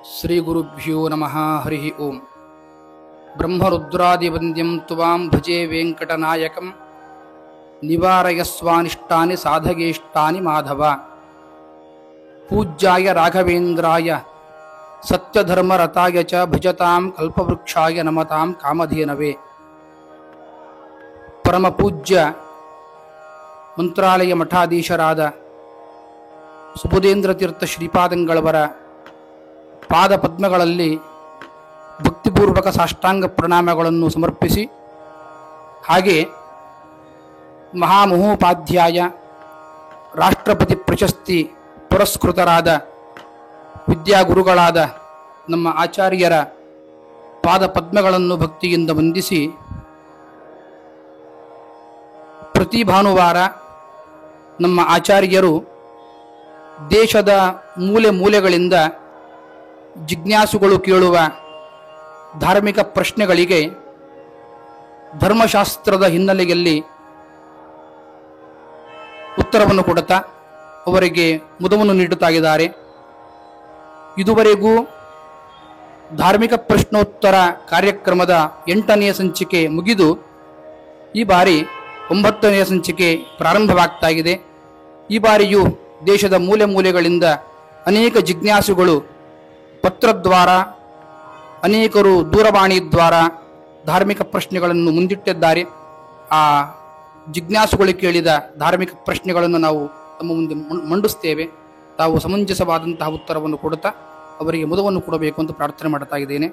ಶ್ರೀ ಗುರುಭ್ಯೋ ನಮಃ ಹರಿ ಓಂ. ಬ್ರಹ್ಮರುದ್ರಾದಿವಂದ್ಯಂ ತ್ವಾಂ ಭಜೆ ವೆಂಕಟನಾಯಕಂ ನಿವಾರಯಸ್ವಾನಿಷ್ಟಾನಿ ಸಾಧಗೇಷ್ಟಾನಿ ಮಾಧವ. ಪೂಜ್ಯಾಯ ರಾಘವೇಂದ್ರಾಯ ಸತ್ಯಧರ್ಮರತಾಯ ಚ ಭಜತಾಂ ಕಲ್ಪವೃಕ್ಷಾಯ ನಮತಾಂ ಕಾಮಧೇನವೇ. ಪರಮ ಪೂಜ್ಯ ಮಂತ್ರಾಲಯ ಮಠಾಧೀಶರಾದ ಸುಬುಧೇಂದ್ರ ತೀರ್ಥ ಶ್ರೀಪಾದಂಗಳವರ ಪಾದ ಪದ್ಮಗಳಲ್ಲಿ ಭಕ್ತಿಪೂರ್ವಕ ಸಾಷ್ಟಾಂಗ ಪ್ರಣಾಮಗಳನ್ನು ಸಮರ್ಪಿಸಿ, ಹಾಗೆ ಮಹಾಮಹೋಪಾಧ್ಯಾಯ ರಾಷ್ಟ್ರಪತಿ ಪ್ರಶಸ್ತಿ ಪುರಸ್ಕೃತರಾದ ವಿದ್ಯಾಗುರುಗಳಾದ ನಮ್ಮ ಆಚಾರ್ಯರ ಪಾದ ಪದ್ಮಗಳನ್ನು ಭಕ್ತಿಯಿಂದ ವಂದಿಸಿ, ಪ್ರತಿ ಭಾನುವಾರ ನಮ್ಮ ಆಚಾರ್ಯರು ದೇಶದ ಮೂಲೆ ಮೂಲೆಗಳಿಂದ ಜಿಜ್ಞಾಸುಗಳು ಕೇಳುವ ಧಾರ್ಮಿಕ ಪ್ರಶ್ನೆಗಳಿಗೆ ಧರ್ಮಶಾಸ್ತ್ರದ ಹಿನ್ನೆಲೆಯಲ್ಲಿ ಉತ್ತರವನ್ನು ಕೊಡುತ್ತಾ ಅವರಿಗೆ ಮುದವನ್ನು ನೀಡುತ್ತಾಗಿದ್ದಾರೆ. ಇದುವರೆಗೂ ಧಾರ್ಮಿಕ ಪ್ರಶ್ನೋತ್ತರ ಕಾರ್ಯಕ್ರಮದ 8ನೆಯ ಸಂಚಿಕೆ ಮುಗಿದು ಈ ಬಾರಿ 9ನೆಯ ಸಂಚಿಕೆ ಪ್ರಾರಂಭವಾಗ್ತಾಗಿದೆ. ಈ ಬಾರಿಯೂ ದೇಶದ ಮೂಲೆ ಮೂಲೆಗಳಿಂದ ಅನೇಕ ಜಿಜ್ಞಾಸುಗಳು ಪತ್ರದ್ವಾರ, ಅನೇಕರು ದೂರವಾಣಿ ದ್ವಾರ ಧಾರ್ಮಿಕ ಪ್ರಶ್ನೆಗಳನ್ನು ಮುಂದಿಟ್ಟಿದ್ದಾರೆ. ಆ ಜಿಜ್ಞಾಸುಗಳು ಕೇಳಿದ ಧಾರ್ಮಿಕ ಪ್ರಶ್ನೆಗಳನ್ನು ನಾವು ತಮ್ಮ ಮುಂದೆ ಮಂಡಿಸ್ತೇವೆ. ತಾವು ಸಮಂಜಸವಾದಂತಹ ಉತ್ತರವನ್ನು ಕೊಡುತ್ತಾ ಅವರಿಗೆ ಮುದವನ್ನು ಕೊಡಬೇಕು ಅಂತ ಪ್ರಾರ್ಥನೆ ಮಾಡ್ತಾ ಇದ್ದೇನೆ.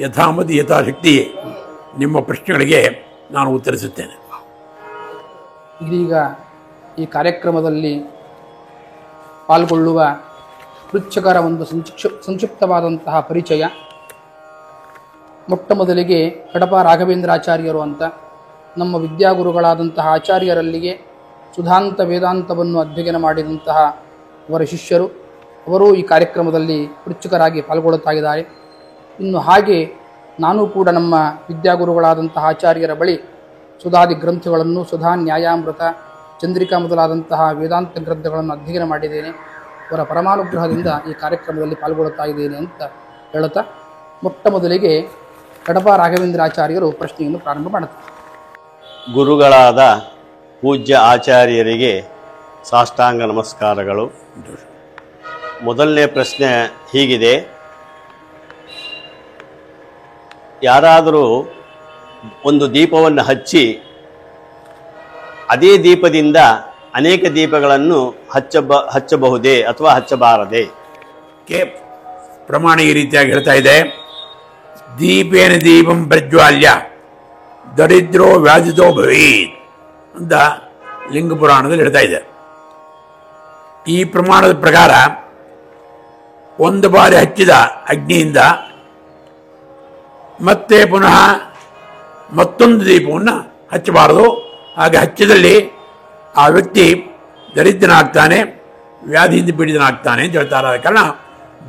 ಯಥಾಮತಿ ಯಥಾಶಕ್ತಿ ನಿಮ್ಮ ಪ್ರಶ್ನೆಗಳಿಗೆ ನಾನು ಉತ್ತರಿಸುತ್ತೇನೆ. ಇದೀಗ ಈ ಕಾರ್ಯಕ್ರಮದಲ್ಲಿ ಪಾಲ್ಗೊಳ್ಳುವ ಪೃಚ್ಛಕರ ಒಂದು ಸಂಕ್ಷಿಪ್ತವಾದಂತಹ ಪರಿಚಯ. ಮೊಟ್ಟ ಮೊದಲಿಗೆ ಕಡಪ ರಾಘವೇಂದ್ರಾಚಾರ್ಯರು ಅಂತ ನಮ್ಮ ವಿದ್ಯಾಗುರುಗಳಾದಂತಹ ಆಚಾರ್ಯರಲ್ಲಿಗೆ ಸುಧಾಂತ ವೇದಾಂತವನ್ನು ಅಧ್ಯಯನ ಮಾಡಿದಂತಹ ಅವರ ಶಿಷ್ಯರು. ಅವರು ಈ ಕಾರ್ಯಕ್ರಮದಲ್ಲಿ ಪೃಚ್ಛಕರಾಗಿ ಪಾಲ್ಗೊಳ್ಳುತ್ತಾಗಿದ್ದಾರೆ. ಇನ್ನು ಹಾಗೆ ನಾನು ಕೂಡ ನಮ್ಮ ವಿದ್ಯಾಗುರುಗಳಾದಂತಹ ಆಚಾರ್ಯರ ಬಳಿ ಸುಧಾದಿ ಗ್ರಂಥಗಳನ್ನು, ಸುಧಾ ನ್ಯಾಯಾಮೃತ, ಚಂದ್ರಿಕಾ ಮೊದಲಾದಂತಹ ವೇದಾಂತ ಗ್ರಂಥಗಳನ್ನು ಅಧ್ಯಯನ ಮಾಡಿದ್ದೇನೆ. ಅವರ ಪರಮಾನುಗ್ರಹದಿಂದ ಈ ಕಾರ್ಯಕ್ರಮದಲ್ಲಿ ಪಾಲ್ಗೊಳ್ಳುತ್ತಾ ಇದ್ದೇನೆ ಅಂತ ಹೇಳುತ್ತಾ, ಮೊಟ್ಟ ಮೊದಲಿಗೆ ಕಡಪ ರಾಘವೇಂದ್ರಾಚಾರ್ಯರು ಪ್ರಶ್ನೆಯನ್ನು ಪ್ರಾರಂಭ ಮಾಡುತ್ತಾರೆ. ಗುರುಗಳಾದ ಪೂಜ್ಯ ಆಚಾರ್ಯರಿಗೆ ಸಾಷ್ಟಾಂಗ ನಮಸ್ಕಾರಗಳು. ಮೊದಲನೇ ಪ್ರಶ್ನೆ ಹೀಗಿದೆ: ಯಾರಾದರೂ ಒಂದು ದೀಪವನ್ನು ಹಚ್ಚಿ ಅದೇ ದೀಪದಿಂದ ಅನೇಕ ದೀಪಗಳನ್ನು ಹಚ್ಚಬಹುದೇ ಅಥವಾ ಹಚ್ಚಬಾರದೆ? ಪ್ರಮಾಣ ಈ ರೀತಿಯಾಗಿ ಹೇಳ್ತಾ ಇದೆ: ದೀಪೇನ ದೀಪಂ ಪ್ರಜ್ವಾಲ್ಯ ದರಿದ್ರೋ ವ್ಯಾಧಿತೋ ಭವೇತ್ ಅಂತ ಲಿಂಗ ಪುರಾಣದಲ್ಲಿ ಹೇಳ್ತಾ ಇದೆ. ಈ ಪ್ರಮಾಣದ ಪ್ರಕಾರ ಒಂದು ಬಾರಿ ಹಚ್ಚಿದ ಅಗ್ನಿಯಿಂದ ಮತ್ತೆ ಪುನಃ ಮತ್ತೊಂದು ದೀಪವನ್ನು ಹಚ್ಚಬಾರದು. ಹಾಗೆ ಹಚ್ಚಿದಲ್ಲಿ ಆ ವ್ಯಕ್ತಿ ದರಿದ್ರನಾಗ್ತಾನೆ, ವ್ಯಾಧಿಯಿಂದ ಪೀಡಿತನಾಗ್ತಾನೆ ಅಂತ ಹೇಳ್ತಾರೆ. ಆದ ಕಾರಣ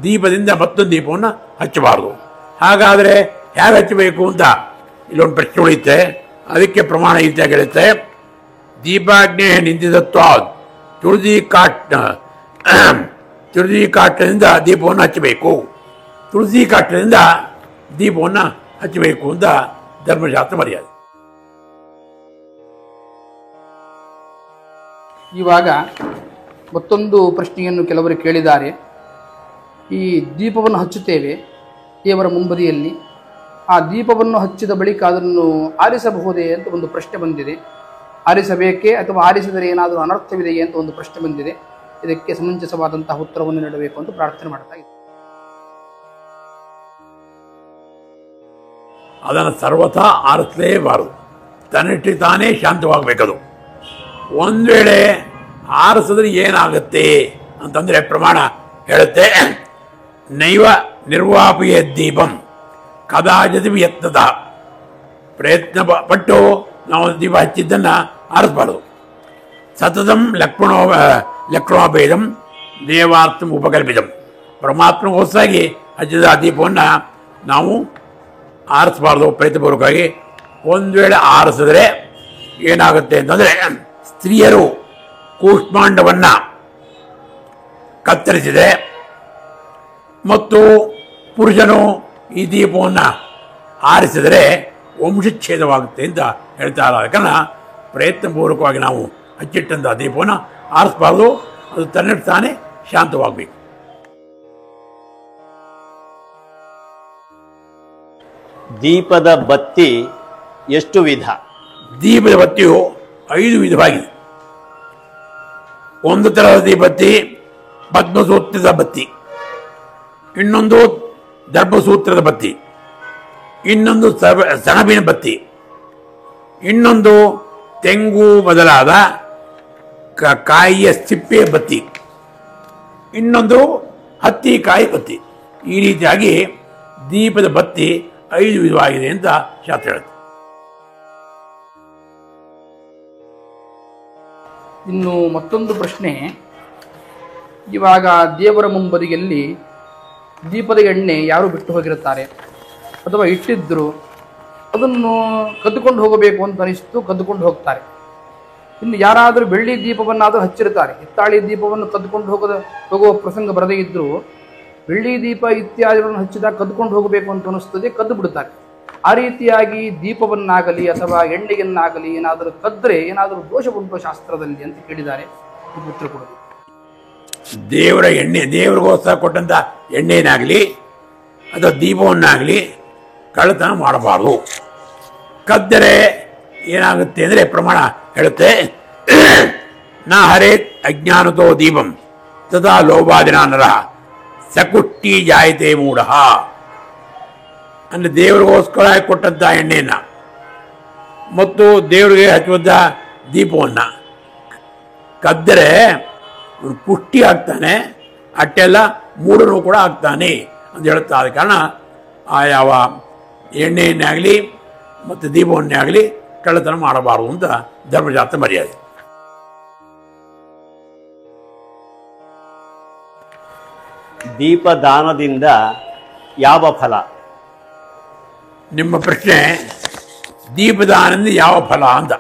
ದೀಪದಿಂದ ಮತ್ತೊಂದು ದೀಪವನ್ನು ಹಚ್ಚಬಾರದು. ಹಾಗಾದರೆ ಹೇಗೆ ಹಚ್ಚಬೇಕು ಅಂತ ಇಲ್ಲೊಂದು ಪ್ರಶ್ನೆ ಉಳಿಯುತ್ತೆ. ಅದಕ್ಕೆ ಪ್ರಮಾಣ ಈ ರೀತಿಯಾಗಿ ಹೇಳುತ್ತೆ: ದೀಪಾಗ್ನೇಯ ನಿಂದಿತತ್ವಾದ್ ತುಳಸಿ ಕಾಷ್ಟದಿಂದ ದೀಪವನ್ನು ಹಚ್ಚಬೇಕು, ತುಳಸಿ ಕಾಷ್ಟದಿಂದ ದೀಪವನ್ನು ಹಚ್ಚಬೇಕು ಅಂತ ಧರ್ಮಶಾಸ್ತ್ರ ಮರ್ಯಾದೆ. ಇವಾಗ ಮತ್ತೊಂದು ಪ್ರಶ್ನೆಯನ್ನು ಕೆಲವರು ಕೇಳಿದ್ದಾರೆ. ಈ ದೀಪವನ್ನು ಹಚ್ಚುತ್ತೇವೆ ದೇವರ ಮುಂಬದಿಯಲ್ಲಿ, ಆ ದೀಪವನ್ನು ಹಚ್ಚಿದ ಬಳಿಕ ಅದನ್ನು ಆರಿಸಬಹುದೇ ಅಂತ ಒಂದು ಪ್ರಶ್ನೆ ಬಂದಿದೆ. ಆರಿಸಬೇಕೇ ಅಥವಾ ಆರಿಸಿದರೆ ಏನಾದರೂ ಅನರ್ಥವಿದೆಯೇ ಅಂತ ಒಂದು ಪ್ರಶ್ನೆ ಬಂದಿದೆ. ಇದಕ್ಕೆ ಸಮಂಜಸವಾದಂತಹ ಉತ್ತರವನ್ನು ನೀಡಬೇಕು ಅಂತ ಪ್ರಾರ್ಥನೆ ಮಾಡ್ತಾ ಇದ್ದಾರೆ. ಅದನ್ನು ಸರ್ವಥಾ ಆರಿಸಲೇಬಾರದು. ತನ್ನಿಟ್ಟು ತಾನೇ ಶಾಂತವಾಗಬೇಕದು. ಒಂದು ವೇಳೆ ಆರಿಸಿದ್ರೆ ಏನಾಗುತ್ತೆ ಅಂತಂದರೆ ಪ್ರಮಾಣ ಹೇಳುತ್ತೆ: ನೈವ ನಿರ್ವಾಪಯ ದೀಪಂ ಕದಾಚಿತ್ ಯತ್ನದ. ಪ್ರಯತ್ನ ಪಟ್ಟು ನಾವು ದೀಪ ಹಚ್ಚಿದ್ದನ್ನು ಆರಿಸಬಾರ್ದು. ಸತತಂ ಲಕ್ಷ್ಮಣೋಪೇದಂ ದೇವಾರ್ಥಂ ಉಪಕಲ್ಪಿತಂ. ಪರಮಾತ್ಮಗೋಸ್ಕರಾಗಿ ಹಚ್ಚಿದ ಆ ದೀಪವನ್ನು ನಾವು ಆರಿಸಬಾರ್ದು ಪ್ರಯತ್ನಪೂರ್ವಕವಾಗಿ. ಒಂದು ವೇಳೆ ಆರಿಸಿದ್ರೆ ಏನಾಗುತ್ತೆ ಅಂತಂದರೆ, ಸ್ತ್ರೀಯರು ಕೂಷ್ಮಾಂಡವನ್ನು ಕತ್ತರಿಸಿದೆ ಮತ್ತು ಪುರುಷನು ಈ ದೀಪವನ್ನು ಆರಿಸಿದರೆ ವಂಶಚ್ಛೇದವಾಗುತ್ತೆ ಅಂತ ಹೇಳ್ತಾರೆ. ಯಾಕಂದ್ರೆ ಪ್ರಯತ್ನಪೂರ್ವಕವಾಗಿ ನಾವು ಹಚ್ಚಿಟ್ಟಂಥ ದೀಪವನ್ನು ಆರಿಸಬಾರ್ದು, ಅದು ತನ್ನಷ್ಟು ತಾನೇ ಶಾಂತವಾಗಬೇಕು. ದೀಪದ ಬತ್ತಿ ಎಷ್ಟು ವಿಧ? ದೀಪದ ಬತ್ತಿಯು 5 ವಿಧವಾಗಿದೆ. ಒಂದು ಥರದ ದೀಪತ್ತಿ ಪದ್ಮಸೂತ್ರದ ಬತ್ತಿ, ಇನ್ನೊಂದು ದರ್ಭಸೂತ್ರದ ಬತ್ತಿ, ಇನ್ನೊಂದು ಸೆಣಬಿನ ಬತ್ತಿ, ಇನ್ನೊಂದು ತೆಂಗು ಮೊದಲಾದ ಕಾಯಿಯ ಸಿಪ್ಪೆ ಬತ್ತಿ, ಇನ್ನೊಂದು ಹತ್ತಿ ಕಾಯಿ ಬತ್ತಿ. ಈ ರೀತಿಯಾಗಿ ದೀಪದ ಬತ್ತಿ 5 ವಿಧವಾಗಿದೆ ಅಂತ ಶಾಸ್ತ್ರ ಹೇಳುತ್ತೆ. ಇನ್ನು ಮತ್ತೊಂದು ಪ್ರಶ್ನೆ, ಇವಾಗ ದೇವರ ಮುಂಬದಿಯಲ್ಲಿ ದೀಪದ ಎಣ್ಣೆ ಯಾರು ಬಿಟ್ಟು ಹೋಗಿರುತ್ತಾರೆ ಅಥವಾ ಇಟ್ಟಿದ್ದರು, ಅದನ್ನು ಕದ್ದುಕೊಂಡು ಹೋಗಬೇಕು ಅಂತ ಅನಿಸ್ತು, ಕದ್ದುಕೊಂಡು ಹೋಗ್ತಾರೆ. ಇನ್ನು ಯಾರಾದರೂ ಬೆಳ್ಳಿ ದೀಪವನ್ನಾದರೂ ಹಚ್ಚಿರ್ತಾರೆ, ಹಿತ್ತಾಳಿ ದೀಪವನ್ನು ಕದ್ದುಕೊಂಡು ಹೋಗುವ ಪ್ರಸಂಗ ಬರದೇ ಇದ್ದರೂ ಬೆಳ್ಳಿ ದೀಪ ಇತ್ಯಾದಿಗಳನ್ನು ಹಚ್ಚಿದಾಗ ಕದ್ದುಕೊಂಡು ಹೋಗಬೇಕು ಅಂತ ಅನಿಸ್ತದೆ, ಕದ್ದು ಬಿಡುತ್ತಾರೆ. ಆ ರೀತಿಯಾಗಿ ದೀಪವನ್ನಾಗಲಿ ಅಥವಾ ಎಣ್ಣೆಯನ್ನಾಗಲಿ ಏನಾದರೂ ಕದ್ದರೆ ಏನಾದರೂ ದೋಷ ಉಂಟು ಶಾಸ್ತ್ರದಲ್ಲಿ ಅಂತ ಕೇಳಿದ್ದಾರೆ. ಉತ್ತರ ಕೊಡೋದು. ದೇವರ ಎಣ್ಣೆ, ದೇವರಿಗೋಸ್ಕರ ಕೊಟ್ಟಂಥ ಎಣ್ಣೆನಾಗಲಿ ಅಥವಾ ದೀಪವನ್ನಾಗಲಿ ಕಳ್ಳತನ ಮಾಡಬಾರ್ದು. ಕದ್ದರೆ ಏನಾಗುತ್ತೆ ಅಂದರೆ ಪ್ರಮಾಣ ಹೇಳುತ್ತೆ, ನಾ ಹರೇತ್ ಅಜ್ಞಾನತೋ ದೀಪಂ ತದಾ ಲೋಭಾದಿನ ನರ ಸಕುಷ್ಟಿ ಜಾಯತೆ ಮೂಢ. ಅಂದರೆ ದೇವರಿಗೋಸ್ಕರ ಕೊಟ್ಟಂಥ ಎಣ್ಣೆಯನ್ನು ಮತ್ತು ದೇವರಿಗೆ ಹಚ್ಚುವಂಥ ದೀಪವನ್ನು ಕದ್ದರೆ ಪುಷ್ಟಿ ಆಗ್ತಾನೆ, ಅಟ್ಟೆಲ್ಲ ಮೂಢನೂ ಕೂಡ ಆಗ್ತಾನೆ ಅಂತ ಹೇಳುತ್ತಾ. ಆದ ಕಾರಣ ಆ ಯಾವ ಎಣ್ಣೆಯನ್ನೇ ಆಗಲಿ ಮತ್ತು ದೀಪವನ್ನೇ ಆಗಲಿ ಕಳ್ಳತನ ಮಾಡಬಾರದು ಅಂತ ಧರ್ಮಶಾಸ್ತ್ರ ಮರ್ಯಾದೆ. ದೀಪದಾನದಿಂದ ಯಾವ ಫಲ? ನಿಮ್ಮ ಪ್ರಶ್ನೆ ದೀಪದಾನದಿಂದ ಯಾವ ಫಲ ಅಂತ.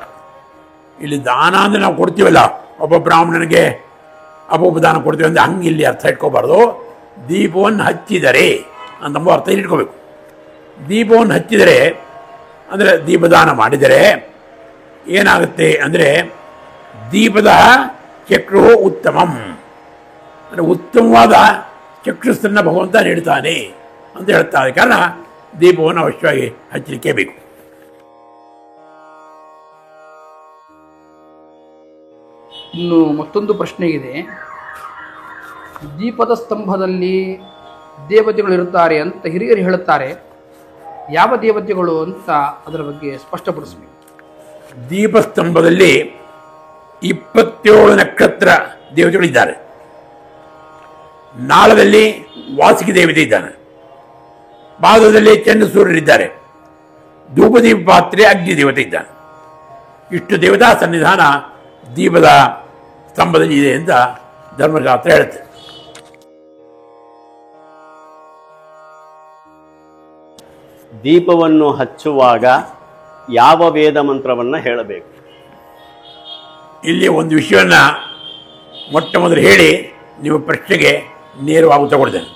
ಇಲ್ಲಿ ದಾನ ಅಂದರೆ ನಾವು ಕೊಡ್ತೀವಲ್ಲ, ಒಬ್ಬ ಬ್ರಾಹ್ಮಣನಿಗೆ ಅಪೋಪದಾನ ಕೊಡ್ತೀವಿ ಅಂದರೆ ಹಂಗೆ ಇಲ್ಲಿ ಅರ್ಥ ಇಟ್ಕೋಬಾರ್ದು. ದೀಪವನ್ನು ಹಚ್ಚಿದರೆ ಅಂತಂಬ ಅರ್ಥ ಇಟ್ಕೋಬೇಕು. ದೀಪವನ್ನು ಹಚ್ಚಿದರೆ ಅಂದರೆ ದೀಪದಾನ ಮಾಡಿದರೆ ಏನಾಗುತ್ತೆ ಅಂದರೆ ದೀಪದ ಚಕ್ರು ಉತ್ತಮಂ, ಅಂದರೆ ಉತ್ತಮವಾದ ಚಕ್ಷುಸ್ಸನ್ನು ಭಗವಂತ ನೀಡ್ತಾನೆ ಅಂತ ಹೇಳ್ತಾರೆ. ಕಾರಣ ದೀಪವನ್ನು ಅವಶ್ಯವಾಗಿ ಹಚ್ಚಲಿಕ್ಕೆ ಬೇಕು. ಇನ್ನು ಮತ್ತೊಂದು ಪ್ರಶ್ನೆ ಇದೆ, ದೀಪದ ಸ್ತಂಭದಲ್ಲಿ ದೇವತೆಗಳು ಇರುತ್ತಾರೆ ಅಂತ ಹಿರಿಯರು ಹೇಳುತ್ತಾರೆ, ಯಾವ ದೇವತೆಗಳು ಅಂತ ಅದರ ಬಗ್ಗೆ ಸ್ಪಷ್ಟಪಡಿಸಬೇಕು. ದೀಪಸ್ತಂಭದಲ್ಲಿ 27 ನಕ್ಷತ್ರ ದೇವತೆಗಳಿದ್ದಾರೆ. ನಾಳದಲ್ಲಿ ವಾಸುಕಿ ದೇವತೆ ಇದ್ದಾನೆ, ಪಾದದಲ್ಲಿ ಚಂದ್ರ ಸೂರ್ಯರಿದ್ದಾರೆ, ಧೂಪದೀಪ ಪಾತ್ರೆ ಅಗ್ನಿ ದೇವತೆ ಇದ್ದಾನೆ. ಇಷ್ಟು ದೇವತಾ ಸನ್ನಿಧಾನ ದೀಪದ ಸ್ತಂಭದಲ್ಲಿ ಇದೆ ಅಂತ ಧರ್ಮಶಾಸ್ತ್ರ ಹೇಳುತ್ತೆ. ದೀಪವನ್ನು ಹಚ್ಚುವಾಗ ಯಾವ ವೇದ ಮಂತ್ರವನ್ನು ಹೇಳಬೇಕು? ಇಲ್ಲಿ ಒಂದು ವಿಷಯವನ್ನು ಮೊಟ್ಟ ಮೊದಲು ಹೇಳಿ ನಿಮ್ಮ ಪ್ರಶ್ನೆಗೆ ನೇರವಾಗಿ ಉತ್ತರ ಕೊಡ್ತೇನೆ.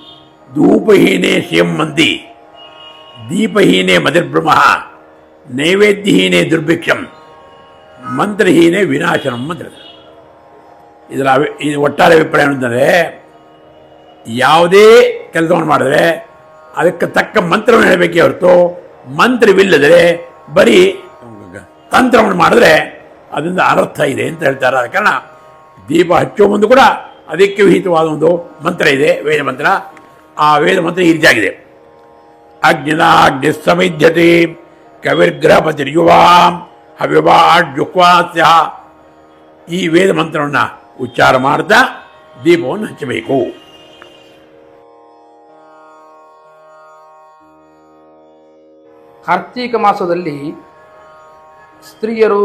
ಧೂಪಹೀನೆ ಶಿವಂ ಮಂದಿ, ದೀಪಹೀನೆ ಮದಿರ್ಬ್ರಹ್ಮ, ನೈವೇದ್ಯಹೀನೆ ದುರ್ಭಿಕ್ಷಂ, ಮಂತ್ರಹೀನೆ ವಿನಾಶನಂ ಮಂತ್ರ. ಇದರ ಇದು ಒಟ್ಟಾರೆ ಅಭಿಪ್ರಾಯ ಅಂತಂದರೆ, ಯಾವುದೇ ಕೆಲಸವನ್ನು ಮಾಡಿದ್ರೆ ಅದಕ್ಕೆ ತಕ್ಕ ಮಂತ್ರವನ್ನು ಹೇಳಬೇಕೇ ಹೊರತು ಮಂತ್ರವಿಲ್ಲದರೆ ಬರೀ ತಂತ್ರವನ್ನು ಮಾಡಿದ್ರೆ ಅದರಿಂದ ಅನರ್ಥ ಇದೆ ಅಂತ ಹೇಳ್ತಾರೆ. ಆದ ಕಾರಣ ದೀಪ ಹಚ್ಚುವ ಮುಂದೆ ಕೂಡ ಅದಕ್ಕೆ ವಿಹಿತವಾದ ಒಂದು ಮಂತ್ರ ಇದೆ, ವೇದ ಮಂತ್ರ. ಆ ವೇದ ಮಂತ್ರ ಈ ರೀತಿಯಾಗಿದೆ: ಅಗ್ನಿನಾಗ್ನಿ ಸಮಿಧ್ಯತೆ ಕವಿರ್ಗ್ರಹಪತಿರ್ಯುವಾಂ ಹವ್ಯವಾಡ್ಯುಕ್ವಾಸ್ಯ. ಈ ವೇದ ಮಂತ್ರವನ್ನು ಉಚ್ಚಾರ ಮಾಡ್ತಾ ದೀಪವನ್ನು ಹಚ್ಚಬೇಕು. ಕಾರ್ತೀಕ ಮಾಸದಲ್ಲಿ ಸ್ತ್ರೀಯರು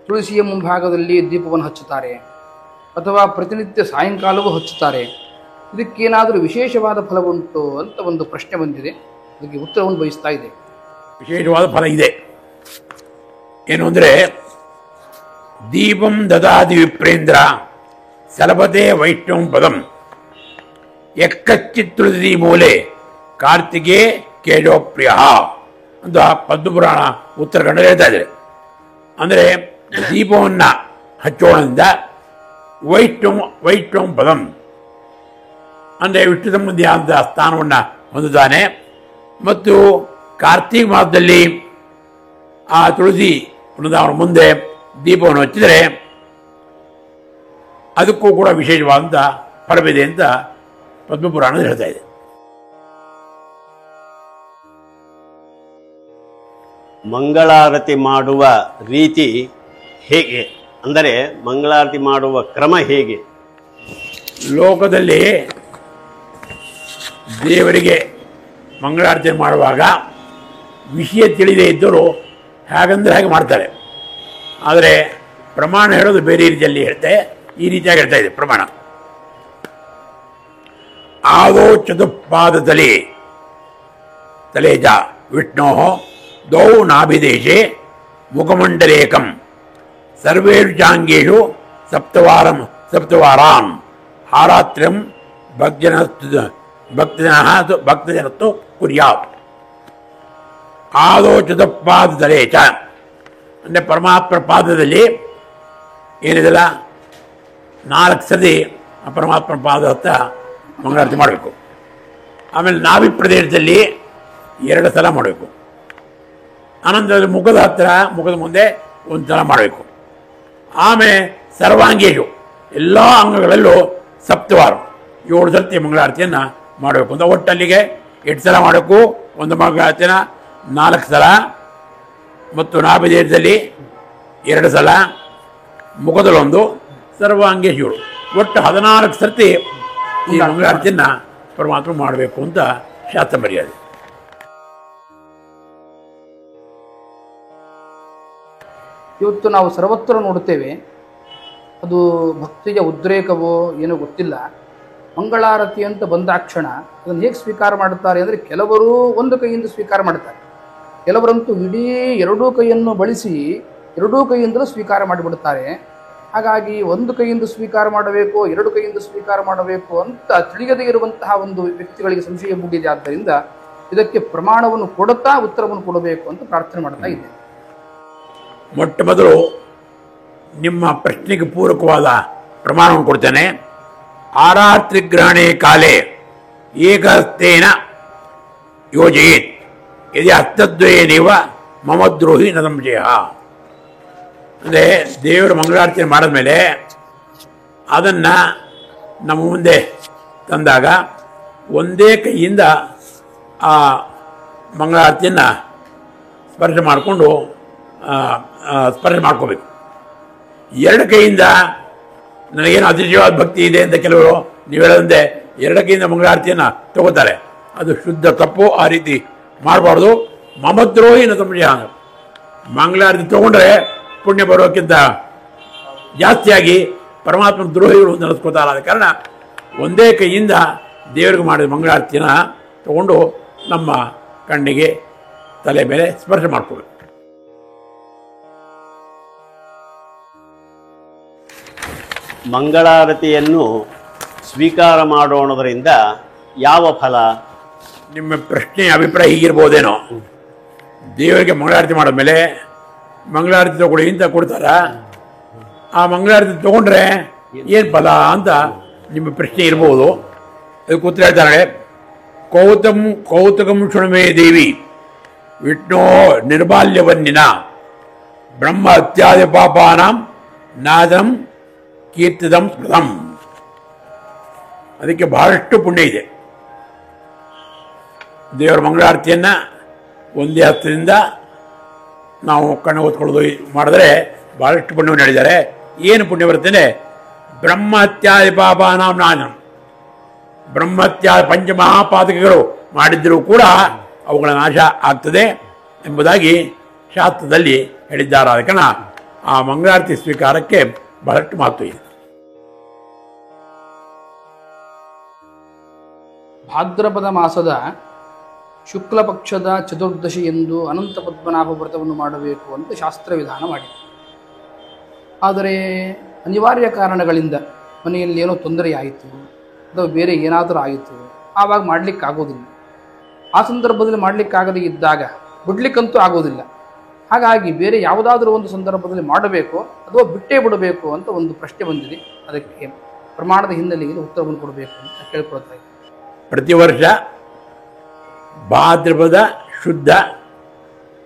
ತುಳಸಿಯ ಮುಂಭಾಗದಲ್ಲಿ ದೀಪವನ್ನು ಹಚ್ಚುತ್ತಾರೆ ಅಥವಾ ಪ್ರತಿನಿತ್ಯ ಸಾಯಂಕಾಲವೂ ಹಚ್ಚುತ್ತಾರೆ. ಇದಕ್ಕೇನಾದರೂ ವಿಶೇಷವಾದ ಫಲವುಂಟು ಅಂತ ಒಂದು ಪ್ರಶ್ನೆ ಬಂದಿದೆ, ಅದಕ್ಕೆ ಉತ್ತರವನ್ನು ಬಯಸ್ತಾ ಇದೆ. ವಿಶೇಷವಾದ ಫಲ ಇದೆ. ಏನು ಅಂದರೆ, ದೀಪಂ ದದಾತಿ ವಿಪ್ರೇಂದ್ರ ಸಲಭತೆ ವೈಷ್ಣವಂ ಪದಂ ಎಕ್ಕಚ್ಚಿತ್ ತುಳಸಿ ಮೂಲೆ ಕಾರ್ತಿಗೆ ಕೇಜೋಪ್ರಿಯ ಅಂತ ಪದ್ಮಪುರಾಣ ಉತ್ತರಾಖಂಡ ಹೇಳ್ತಾ ಇದ್ದಾರೆ. ಅಂದರೆ ದೀಪವನ್ನು ಹಚ್ಚೋಣದಿಂದ ವೈಷ್ಣವ ಪದಂ ಅಂದರೆ ವಿಷ್ಣು ಸಂಬಂಧಿಯಾದ ಸ್ಥಾನವನ್ನು ಹೊಂದುತ್ತಾನೆ. ಮತ್ತು ಕಾರ್ತೀಕ ಮಾಸದಲ್ಲಿ ಆ ತುಳಸಿ ವೃಂದಾವನ ಮುಂದೆ ದೀಪವನ್ನು ಹಚ್ಚಿದರೆ ಅದಕ್ಕೂ ಕೂಡ ವಿಶೇಷವಾದಂಥ ಫಲವಿದೆ ಅಂತ ಪದ್ಮಪುರಾಣ ಹೇಳ್ತಾ ಇದೆ. ಮಂಗಳಾರತಿ ಮಾಡುವ ರೀತಿ ಹೇಗೆ, ಅಂದರೆ ಮಂಗಳಾರತಿ ಮಾಡುವ ಕ್ರಮ ಹೇಗೆ? ಲೋಕದಲ್ಲಿ ದೇವರಿಗೆ ಮಂಗಳಾರತಿ ಮಾಡುವಾಗ ವಿಷಯ ತಿಳಿದೇ ಇದ್ದರೂ ಹಾಗಂದ್ರೆ ಹಾಗೆ ಮಾಡ್ತಾರೆ. ಆದರೆ ಪ್ರಮಾಣ ಹೇಳೋದು ಬೇರೆ ರೀತಿಯಲ್ಲಿ ಹೇಳ್ತೆ, ಈ ರೀತಿಯಾಗಿ ಹೇಳ್ತಾ ಇದೆ ಪ್ರಮಾಣ. ಆದೋ ಚತುಪಾದದಲ್ಲಿ ತಲೇಜ ವಿಷ್ಣೋ ದೌ ನಾಭಿದೇಶೆ ಮುಖಮಂಡಲೇಕಂ ಸರ್ವೇಷು ಚಾಂಗೇಶು ಸಪ್ತವಾರಾನ್ ಆರಾತ್ರ್ಯಂ ಭಕ್ತಜನತ್ತು ಕುರ್ಯಾತ್. ಆದೋ ಚತುಪಾದದಲೇ ಚ ಅಂದರೆ ಪರಮಾತ್ಮ ಪಾದದಲ್ಲಿ ಏನಿದೆಲ್ಲ 4 ಸತಿ ಆ ಪರಮಾತ್ಮ ಪಾದ ಹತ್ತ ಮಂಗಳಾರತಿ ಮಾಡಬೇಕು. ಆಮೇಲೆ ನಾಭಿ ಪ್ರದೇಶದಲ್ಲಿ 2 ಸಲ ಮಾಡಬೇಕು. ಅನಂತರ ಮುಖದ ಹತ್ತಿರ ಮುಖದ ಮುಂದೆ 1 ಸಲ ಮಾಡಬೇಕು. ಆಮೇಲೆ ಸರ್ವಾಂಗೇಶು ಎಲ್ಲ ಅಂಗಗಳಲ್ಲೂ ಸಪ್ತವಾರ 7 ಸರ್ತಿ ಮಂಗಳಾರತಿಯನ್ನು ಮಾಡಬೇಕು ಅಂತ. ಒಟ್ಟಲ್ಲಿಗೆ 8 ಸಲ ಮಾಡಬೇಕು. ಒಂದು ಮಂಗಳಾರತಿನ 4 ಸಲ ಮತ್ತು ನಾಭಿದೇಶದಲ್ಲಿ 2 ಸಲ, ಮುಖದಲ್ಲೊಂದು, ಸರ್ವಾಂಗೇಶಗಳು ಒಟ್ಟು 14 ಸರ್ತಿ ಈ ಮಂಗಳಾರತಿಯನ್ನು ಪರಮಾತ್ಮ ಮಾಡಬೇಕು ಅಂತ ಶಾಸ್ತ್ರ ಮರ್ಯಾದೆ. ಇವತ್ತು ನಾವು ಸರ್ವತ್ರ ನೋಡುತ್ತೇವೆ, ಅದು ಭಕ್ತಿಯ ಉದ್ರೇಕವೋ ಏನೋ ಗೊತ್ತಿಲ್ಲ, ಮಂಗಳಾರತಿ ಅಂತ ಬಂದಾಕ್ಷಣ ಅದನ್ನು ಹೇಗೆ ಸ್ವೀಕಾರ ಮಾಡುತ್ತಾರೆ ಅಂದರೆ ಕೆಲವರು ಒಂದು ಕೈಯಿಂದ ಸ್ವೀಕಾರ ಮಾಡ್ತಾರೆ, ಕೆಲವರಂತೂ ಇಡೀ 2 ಕೈಯನ್ನು ಬಳಸಿ 2 ಕೈಯಿಂದಲೂ ಸ್ವೀಕಾರ ಮಾಡಿಬಿಡುತ್ತಾರೆ. ಹಾಗಾಗಿ ಒಂದು ಕೈಯಿಂದ ಸ್ವೀಕಾರ ಮಾಡಬೇಕು, 2 ಕೈಯಿಂದ ಸ್ವೀಕಾರ ಮಾಡಬೇಕು ಅಂತ ತಿಳಿಯದೇ ಇರುವಂತಹ ಒಂದು ವ್ಯಕ್ತಿಗಳಿಗೆ ಸಂಶಯ ಮೂಡಿದೆ. ಆದ್ದರಿಂದ ಇದಕ್ಕೆ ಪ್ರಮಾಣವನ್ನು ಕೊಡುತ್ತಾ ಉತ್ತರವನ್ನು ಕೊಡಬೇಕು ಅಂತ ಪ್ರಾರ್ಥನೆ ಮಾಡ್ತಾ ಇದ್ದೇನೆ. ಮೊಟ್ಟ ಮೊದಲು ನಿಮ್ಮ ಪ್ರಶ್ನೆಗೆ ಪೂರಕವಾದ ಪ್ರಮಾಣವನ್ನು ಕೊಡ್ತೇನೆ. ಆರಾತ್ರಿಗ್ರಹಣೆ ಕಾಲೇ ಏಕಹಸ್ತೇನ ಯೋಜಯೇತ್ ಯದಿ ಹಸ್ತದ್ವಯೇನೇವ ಮಮ ದ್ರೋಹಿ ನ ಸಂಶಯ. ಅಂದರೆ ದೇವರ ಮಂಗಳಾರತಿ ಮಾಡಿದ್ಮೇಲೆ ಅದನ್ನು ನಮ್ಮ ಮುಂದೆ ತಂದಾಗ ಒಂದೇ ಕೈಯಿಂದ ಆ ಮಂಗಳಾರತಿಯನ್ನು ಸ್ಪರ್ಶ ಮಾಡಿಕೊಂಡು ಸ್ಪರ್ಶ ಮಾಡ್ಕೋಬೇಕು. 2 ಕೈಯಿಂದ ನನಗೇನು ಅತಿಶಯವಾದ ಭಕ್ತಿ ಇದೆ ಅಂತ ಕೆಲವರು ನೀವು ಹೇಳದಂತೆ 2 ಕೈಯಿಂದ ಮಂಗಳಾರತಿಯನ್ನು ತಗೋತಾರೆ. ಅದು ಶುದ್ಧ ತಪ್ಪು. ಆ ರೀತಿ ಮಾಡಬಾರ್ದು. ಮಮದ್ರೋಹಿನ ಸಂಶಯ. ಮಂಗಳಾರತಿ ತಗೊಂಡ್ರೆ ಪುಣ್ಯ ಬರೋಕ್ಕಿಂತ ಜಾಸ್ತಿಯಾಗಿ ಪರಮಾತ್ಮ ದ್ರೋಹಿಗಳು ನೆನೆಸ್ಕೋತಾರೆ. ಆದ ಕಾರಣ ಒಂದೇ ಕೈಯಿಂದ ದೇವರಿಗೆ ಮಾಡಿದ ಮಂಗಳಾರತಿನ ತಗೊಂಡು ನಮ್ಮ ಕಣ್ಣಿಗೆ ತಲೆ ಮೇಲೆ ಸ್ಪರ್ಶ ಮಾಡಿಕೊಡ್ಬೇಕು. ಮಂಗಳಾರತಿಯನ್ನು ಸ್ವೀಕಾರ ಮಾಡೋಣದರಿಂದ ಯಾವ ಫಲ? ನಿಮ್ಮ ಪ್ರಶ್ನೆ ಅಭಿಪ್ರಾಯ ಹೀಗಿರ್ಬೋದೇನೋ, ದೇವರಿಗೆ ಮಂಗಳಾರತಿ ಮಾಡಿದ್ಮೇಲೆ ಮಂಗಳಾರತಿ ತಗೊಳ್ಳಿ ಅಂತ ಕೊಡ್ತಾರ, ಆ ಮಂಗಳಾರತಿ ತಗೊಂಡ್ರೆ ಏನು ಫಲ ಅಂತ ನಿಮ್ಮ ಪ್ರಶ್ನೆ ಇರ್ಬೋದು. ಅದಕ್ಕೆ ಉತ್ತರ ಹೇಳ್ತಾರೆ, ಕೌತುಕಂ ಶೃಣುಮೇ ದೇವಿ ವಿಷ್ಣೋ ನಿರ್ಬಾಲ್ಯವನ್ನಿನ ಬ್ರಹ್ಮ ಹತ್ಯಾದಿ ಪಾಪಾನಾಂ ನಾದಂ ಕೀರ್ತಿದಂ ಸ್ಮೃತಂ. ಅದಕ್ಕೆ ಬಹಳಷ್ಟು ಪುಣ್ಯ ಇದೆ. ದೇವರ ಮಂಗಳಾರತಿಯನ್ನು ಒಂದೇ ಹಸ್ತದಿಂದ ನಾವು ಕಣ್ಣು ಓದ್ಕೊಳ್ಳೋದು ಮಾಡಿದ್ರೆ ಬಹಳಷ್ಟು ಪುಣ್ಯವನ್ನು ಹೇಳಿದ್ದಾರೆ. ಏನು ಪುಣ್ಯ ಬರ್ತೇನೆ? ಬ್ರಹ್ಮತ್ಯಾದಿ ಪಾಪಾನಾಂ ನಾಶಂ. ಬ್ರಹ್ಮತ್ಯಾದಿ ಪಂಚಮಹಾಪಾತಕಗಳು ಮಾಡಿದ್ದರೂ ಕೂಡ ಅವುಗಳ ನಾಶ ಆಗ್ತದೆ ಎಂಬುದಾಗಿ ಶಾಸ್ತ್ರದಲ್ಲಿ ಹೇಳಿದ್ದಾರೆ. ಆದ ಕಾರಣ ಆ ಮಂಗಳಾರತಿ ಸ್ವೀಕಾರಕ್ಕೆ ಬಹಳಷ್ಟು ಮಹತ್ವ ಇದೆ. ಭಾದ್ರಪದ ಮಾಸದ ಶುಕ್ಲ ಪಕ್ಷದ ಚತುರ್ದಶಿ ಎಂದು ಅನಂತ ಪದ್ಮನಾಭ ವ್ರತವನ್ನು ಮಾಡಬೇಕು ಅಂತ ಶಾಸ್ತ್ರ ವಿಧಾನ ಮಾಡಿದೆ. ಆದರೆ ಅನಿವಾರ್ಯ ಕಾರಣಗಳಿಂದ ಮನೆಯಲ್ಲಿ ಏನೋ ತೊಂದರೆಯಾಯಿತು, ಅಥವಾ ಬೇರೆ ಏನಾದರೂ ಆಯಿತು ಆವಾಗ ಮಾಡಲಿಕ್ಕೆ ಆಗೋದಿಲ್ಲ. ಆ ಸಂದರ್ಭದಲ್ಲಿ ಮಾಡಲಿಕ್ಕಾಗದೇ ಇದ್ದಾಗ ಬಿಡ್ಲಿಕ್ಕಂತೂ ಆಗೋದಿಲ್ಲ. ಹಾಗಾಗಿ ಬೇರೆ ಯಾವುದಾದ್ರೂ ಒಂದು ಸಂದರ್ಭದಲ್ಲಿ ಮಾಡಬೇಕು ಅಥವಾ ಬಿಟ್ಟೇ ಬಿಡಬೇಕು ಅಂತ ಒಂದು ಪ್ರಶ್ನೆ ಬಂದಿದೆ. ಅದಕ್ಕೆ ಪ್ರಮಾಣದ ಹಿನ್ನೆಲೆಯಲ್ಲಿ ಉತ್ತರವನ್ನು ಕೊಡಬೇಕು ಅಂತ ಕೇಳ್ಕೊಳ್ತಾ ಇದ್ದೀನಿ. ಪ್ರತಿ ವರ್ಷ ಭಾದ್ರಪದ ಶುದ್ಧ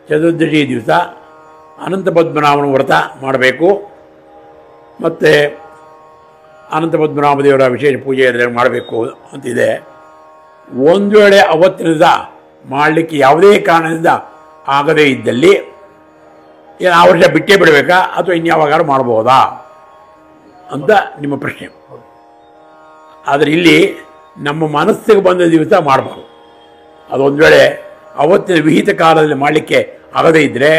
ಚತುರ್ದಶಿ ದಿವಸ ಅನಂತ ಪದ್ಮನಾಭನ ವ್ರತ ಮಾಡಬೇಕು. ಮತ್ತು ಅನಂತ ಪದ್ಮನಾಭ ದೇವರ ವಿಶೇಷ ಪೂಜೆ ಮಾಡಬೇಕು ಅಂತಿದೆ. ಒಂದು ವೇಳೆ ಅವತ್ತಿನಿಂದ ಮಾಡಲಿಕ್ಕೆ ಯಾವುದೇ ಕಾರಣದಿಂದ ಆಗದೇ ಇದ್ದಲ್ಲಿ ಏನು ಆ ವರ್ಷ ಬಿಟ್ಟೇ ಬಿಡಬೇಕಾ ಅಥವಾ ಇನ್ಯಾವಾಗಾರು ಮಾಡ್ಬೋದಾ ಅಂತ ನಿಮ್ಮ ಪ್ರಶ್ನೆ. ಆದರೆ ಇಲ್ಲಿ ನಮ್ಮ ಮನಸ್ಸಿಗೆ ಬಂದ ದಿವಸ ಮಾಡಬಾರ್ದು. ಅದೊಂದು ವೇಳೆ ಅವತ್ತಿನ ವಿಹಿತ ಕಾಲದಲ್ಲಿ ಮಾಡಲಿಕ್ಕೆ ಆಗದೇ ಇದ್ದರೆ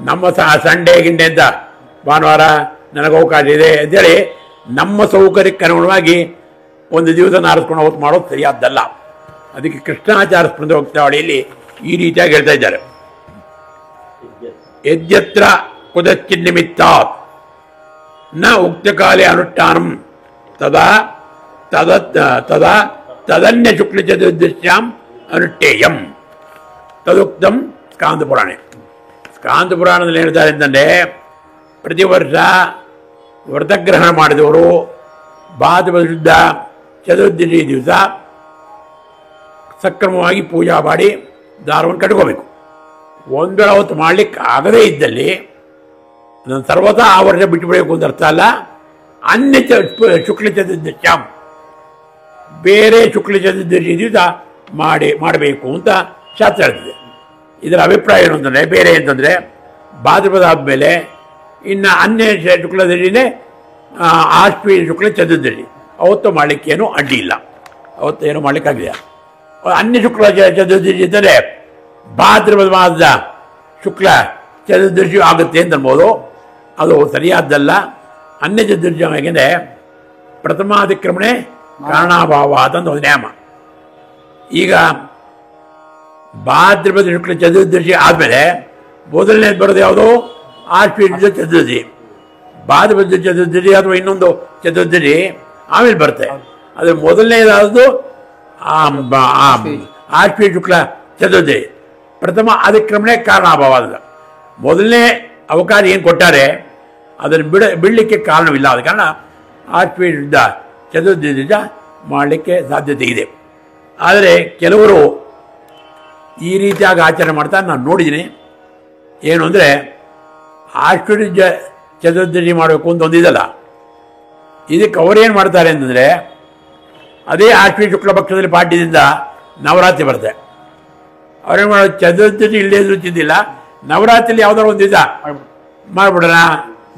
ನಮ್ಮ ಸಂಡೇ ಗಿಂಡೆ ಅಂತ ಭಾನುವಾರ ನನಗೆ ಅವಕಾಶ ಇದೆ ಅಂತೇಳಿ ನಮ್ಮ ಸೌಕರ್ಯಕ್ಕೆ ಅನುಗುಣವಾಗಿ ಒಂದು ದಿವಸ ಆರಿಸ್ಕೊಂಡು ಅವತ್ತು ಮಾಡೋದು ಸರಿಯಾದ್ದಲ್ಲ. ಅದಕ್ಕೆ ಕೃಷ್ಣಾಚಾರ ಸ್ಮೃತೋಕ್ತಾವಳಿಯಲ್ಲಿ ಈ ರೀತಿಯಾಗಿ ಹೇಳ್ತಾ ಇದ್ದಾರೆ. ಯದ್ಯತ್ರ ಕುತಶ್ಚಿನ್ನಿಮಿತ್ತಾತ್ ನ ಉಕ್ತಕಾಲೇ ಅನುಷ್ಠಾನಂ ತದಾ ತದನ್ಯ ಶುಕ್ಲ ಚತುರ್ದಶ್ಯಾಂ ಅನುಷ್ಠೇಯಂ ತದುಕ್ತಂ ಸ್ಕಾಂದ ಪುರಾಣೆ. ಸ್ಕಾಂದ ಪುರಾಣದಲ್ಲಿ ಹೇಳ್ತಾರೆ ಅಂತಂದರೆ ಪ್ರತಿ ವರ್ಷ ವ್ರತಗ್ರಹಣ ಮಾಡಿದವರು ಭಾದ್ರಪದ ಶುದ್ಧ ಚತುರ್ದಶಿ ದಿವಸ ಸಕ್ರಮವಾಗಿ ಪೂಜಾ ಮಾಡಿ ದಾರವನ್ನು ಕಟ್ಕೋಬೇಕು. ಒಂದು ವೇಳೆ ಅವತ್ತು ಮಾಡಲಿಕ್ಕೆ ಆಗದೇ ಇದ್ದಲ್ಲಿ ಅದನ್ನು ಸರ್ವತಾ ಆ ವರ್ಷ ಬಿಟ್ಟುಬಿಡಬೇಕು ಅಂತ ಅರ್ಥ ಅಲ್ಲ. ಅನ್ಯ ಶುಕ್ಲ ಚತುರ್ದಶ್ಯಾಂ ಬೇರೆ ಶುಕ್ಲ ಚತುರ್ದಶಿ ದಿವಸ ಮಾಡಬೇಕು ಅಂತ ಶಾಸ್ತ್ರ ಹೇಳ್ತಿದೆ. ಇದರ ಅಭಿಪ್ರಾಯ ಏನು ಅಂತಂದರೆ ಬೇರೆ ಅಂತಂದರೆ ಭಾದ್ರಪದ ಆದಮೇಲೆ ಇನ್ನು ಅನ್ಯ ಶುಕ್ಲದಲ್ಲಿನೇ ಆಶ್ವಿ ಶುಕ್ಲ ಚತುರ್ದಶಿ ಅವತ್ತು ಮಾಡಲಿಕ್ಕೇನು ಅಡ್ಡಿ ಇಲ್ಲ, ಅವತ್ತೇನು ಮಾಡಲಿಕ್ಕಾಗಲಿಲ್ಲ. ಅನ್ಯ ಶುಕ್ಲ ಚತುರ್ದಶಿ ಇದ್ದರೆ ಭಾದ್ರಪದ ಮಾಸದ ಶುಕ್ಲ ಚತುರ್ದಶಿ ಆಗುತ್ತೆ ಅಂತ ಅನ್ಬೋದು. ಅದು ಸರಿಯಾದ್ದಲ್ಲ. ಅನ್ಯ ಚತುರ್ದಶಿ ಯಾಕೆಂದರೆ ಪ್ರಥಮಾತಿಕ್ರಮಣೆ ಕಾರಣಾಭಾವ ಅಂತ ಒಂದು ನಿಯಮ. ಈಗ ಭಾದ್ರಪದ ಶುಕ್ಲ ಚತುರ್ದಶಿ ಆದಮೇಲೆ ಮೊದಲನೇದು ಬರೋದು ಯಾವುದು? ಆಶ್ವೀಜ ಚತುರ್ದಶಿ. ಭಾದ್ರಪದ ಚತುರ್ದಶಿ ಅಥವಾ ಇನ್ನೊಂದು ಚತುರ್ದಶಿ ಆಮೇಲೆ ಬರುತ್ತೆ. ಅದು ಮೊದಲನೇದಾದ್ದು ಆಶ್ವೀಜ ಶುಕ್ಲ ಚತುರ್ದಶಿ. ಪ್ರಥಮ ಅತಿಕ್ರಮಣೆ ಕಾರಣಾಭಾವ ಅಲ್ಲ. ಮೊದಲನೇ ಅವಕಾಶ ಏನು ಕೊಟ್ಟಾರೆ ಅದನ್ನು ಬಿಡಲಿಕ್ಕೆ ಕಾರಣವಿಲ್ಲ. ಆದ ಕಾರಣ ಆಶ್ವೀಜ ಚತುರ್ದಶಿ ಮಾಡಲಿಕ್ಕೆ ಸಾಧ್ಯತೆ ಇದೆ. ಆದರೆ ಕೆಲವರು ಈ ರೀತಿಯಾಗಿ ಆಚರಣೆ ಮಾಡ್ತಾ ನಾನು ನೋಡಿದ್ದೀನಿ. ಏನು ಅಂದರೆ ಆಶ್ವೀಜ ಚತುರ್ದಶಿ ಮಾಡಬೇಕು ಅಂತ ಒಂದಿದಲ್ಲ, ಇದಕ್ಕೆ ಅವರೇನು ಮಾಡ್ತಾರೆ ಅಂತಂದರೆ ಅದೇ ಆಶ್ವೀಜ ಶುಕ್ಲ ಪಕ್ಷದಲ್ಲಿ ಪಾಠ್ಯದಿಂದ ನವರಾತ್ರಿ ಬರುತ್ತೆ. ಅವ್ರೇನು ಮಾಡೋದು, ಚತುರ್ದಶಿ ಇಲ್ಲದೇ ಇದ್ರೂ ಚಿಂತಿಲ್ಲ, ನವರಾತ್ರಿಯಲ್ಲಿ ಯಾವುದಾದ್ರು ಒಂದು ದಿವಸ ಮಾಡಿಬಿಡೋಣ,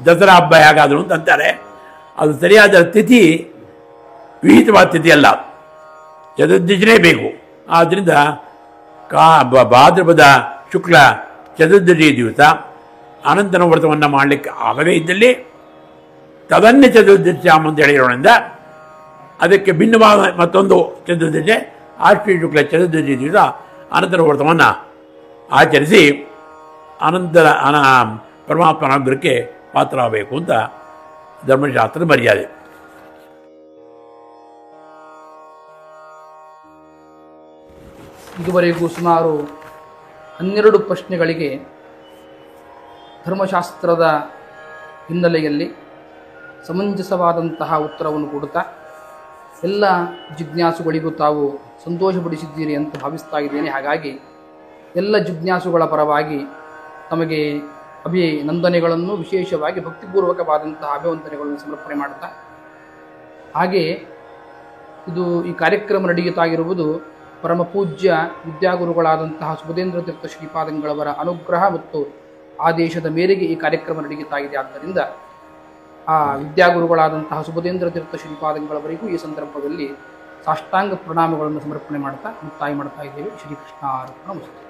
ದಸರಾ ಹಬ್ಬ ಹೇಗಾದ್ರು ಅಂತ ಅಂತಾರೆ. ಅದು ಸರಿಯಾದ ತಿಥಿ ವಿಹಿತವಾದ ತಿಥಿ ಅಲ್ಲ, ಚತುರ್ದಶಿನೇ ಬೇಕು. ಆದ್ದರಿಂದ ಭಾದ್ರಪದ ಶುಕ್ಲ ಚತುರ್ದಶಿ ದಿವಸ ಅನಂತನ ವ್ರತವನ್ನು ಮಾಡಲಿಕ್ಕೆ ಆಗದೇ ಇದ್ದಲ್ಲಿ ತದನ್ಯ ಚತುರ್ದಶ್ಯಾಮ್ ಅಂತ ಹೇಳಿರೋದ್ರಿಂದ ಅದಕ್ಕೆ ಭಿನ್ನವಾದ ಮತ್ತೊಂದು ಚತುರ್ದಶಿ ಆಶ್ವೀಜ ಶುಕ್ಲ ಚತುರ್ದಶಿ ದಿವಸ ಅನಂತನ ವ್ರತವನ್ನು ಆಚರಿಸಿ ಅನಂತರ ಪರಮಾತ್ಮನ ಅನುಗ್ರಹಕ್ಕೆ ಪಾತ್ರರಾಗಬೇಕು ಅಂತ ಧರ್ಮಶಾಸ್ತ್ರದ ಮರ್ಯಾದೆ. ಇದುವರೆಗೂ ಸುಮಾರು 12 ಪ್ರಶ್ನೆಗಳಿಗೆ ಧರ್ಮಶಾಸ್ತ್ರದ ಹಿನ್ನೆಲೆಯಲ್ಲಿ ಸಮಂಜಸವಾದಂತಹ ಉತ್ತರವನ್ನು ಕೊಡುತ್ತಾ ಎಲ್ಲ ಜಿಜ್ಞಾಸುಗಳಿಗೂ ತಾವು ಸಂತೋಷಪಡಿಸಿದ್ದೀರಿ ಅಂತ ಭಾವಿಸ್ತಾ ಇದ್ದೇನೆ. ಹಾಗಾಗಿ ಎಲ್ಲ ಜಿಜ್ಞಾಸುಗಳ ಪರವಾಗಿ ತಮಗೆ ಅಭಿನಂದನೆಗಳನ್ನು, ವಿಶೇಷವಾಗಿ ಭಕ್ತಿಪೂರ್ವಕವಾದಂತಹ ಅಭಿವಂದನೆಗಳನ್ನು ಸಮರ್ಪಣೆ ಮಾಡ್ತಾ, ಹಾಗೆಯೇ ಈ ಕಾರ್ಯಕ್ರಮ ನಡೆಯುತ್ತಾ ಇರುವುದು ಪರಮ ಪೂಜ್ಯ ವಿದ್ಯಾಗುರುಗಳಾದಂತಹ ಸುಬುಧೇಂದ್ರ ತೀರ್ಥ ಶ್ರೀಪಾದಂಗಳವರ ಅನುಗ್ರಹ ಮತ್ತು ಆದೇಶದ ಮೇರೆಗೆ ಈ ಕಾರ್ಯಕ್ರಮ ನಡೆಯುತ್ತಾ ಇದೆ. ಆದ್ದರಿಂದ ಆ ವಿದ್ಯಾಗುರುಗಳಾದಂತಹ ಸುಬುಧೇಂದ್ರ ತೀರ್ಥ ಶ್ರೀಪಾದಂಗಳವರಿಗೂ ಈ ಸಂದರ್ಭದಲ್ಲಿ ಸಾಷ್ಟಾಂಗ ಪ್ರಣಾಮಗಳನ್ನು ಸಮರ್ಪಣೆ ಮಾಡ್ತಾ ಮುಕ್ತಾಯ ಮಾಡ್ತಾ ಇದ್ದೇವೆ. ಶ್ರೀಕೃಷ್ಣ ಅರ್ಪಣಮಸ್ತು.